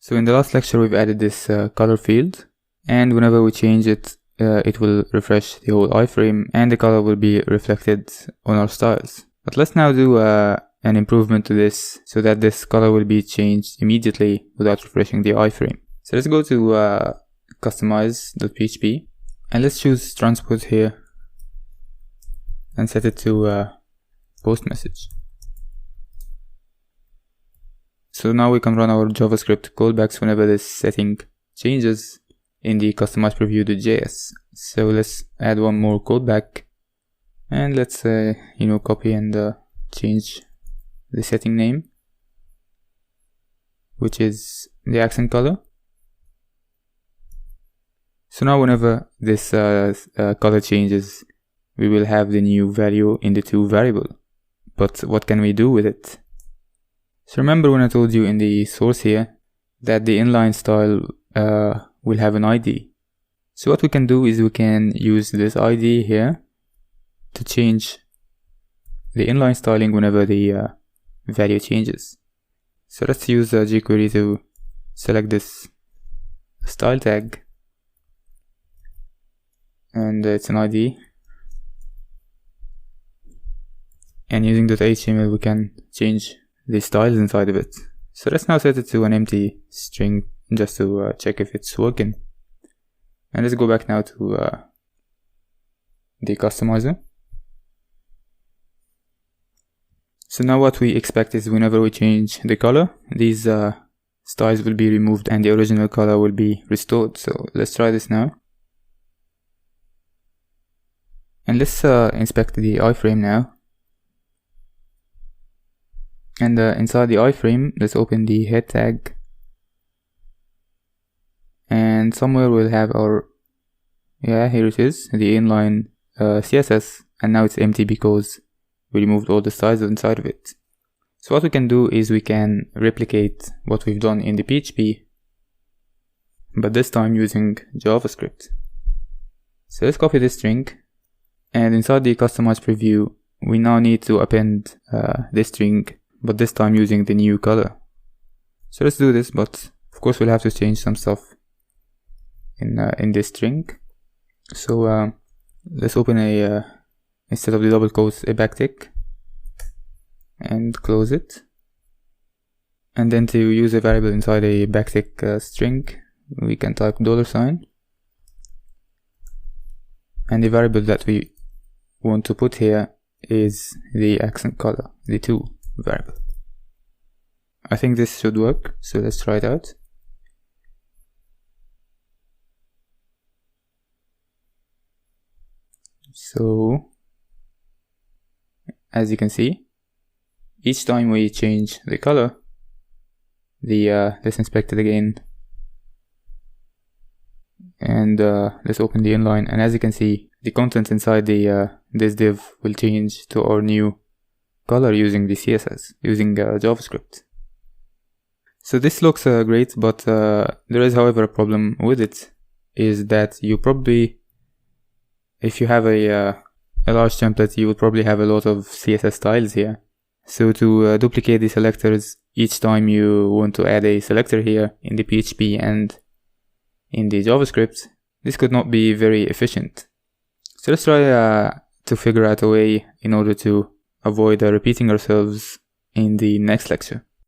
So in the last lecture we've added this color field, and whenever we change it, it will refresh the whole iframe and the color will be reflected on our styles. But let's now do an improvement to this so that this color will be changed immediately without refreshing the iframe. So let's go to customize.php and let's choose transport here and set it to post message. So now we can run our JavaScript callbacks whenever this setting changes in the customize preview.js. So let's add one more callback and let's copy and change the setting name, which is the accent color. So now whenever this color changes, we will have the new value in the to variable. But what can we do with it? So remember when I told you in the source here that the inline style will have an ID. So what we can do is we can use this ID here to change the inline styling whenever the value changes. So let's use jQuery to select this style tag, and it's an ID, and using .html we can change the styles inside of it. So let's now set it to an empty string just to check if it's working. And let's go back now to the customizer. So now what we expect is whenever we change the color, these styles will be removed and the original color will be restored. So let's try this now. And let's inspect the iframe now. And inside the iframe, let's open the head tag. And somewhere we'll have our, here it is, the inline CSS. And now it's empty because we removed all the styles inside of it. So what we can do is we can replicate what we've done in the PHP, but this time using JavaScript. So let's copy this string, and inside the customize preview, we now need to append this string, but this time using the new color. So let's do this, but of course we'll have to change some stuff in this string. So let's open a instead of the double quotes, a backtick, and close it. And then to use a variable inside a backtick string, we can type $. And the variable that we want to put here is the accent color, the to variable. I think this should work, so let's try it out. So as you can see, each time we change the color, let's inspect it again, and let's open the inline, and as you can see, the content inside the this div will change to our new color using the CSS, using JavaScript. So this looks great, but there is however a problem with it, is that you probably, if you have a large template, you will probably have a lot of CSS styles here. So to duplicate the selectors each time you want to add a selector here in the PHP and in the JavaScript, this could not be very efficient. So let's try to figure out a way in order to avoid repeating ourselves in the next lecture.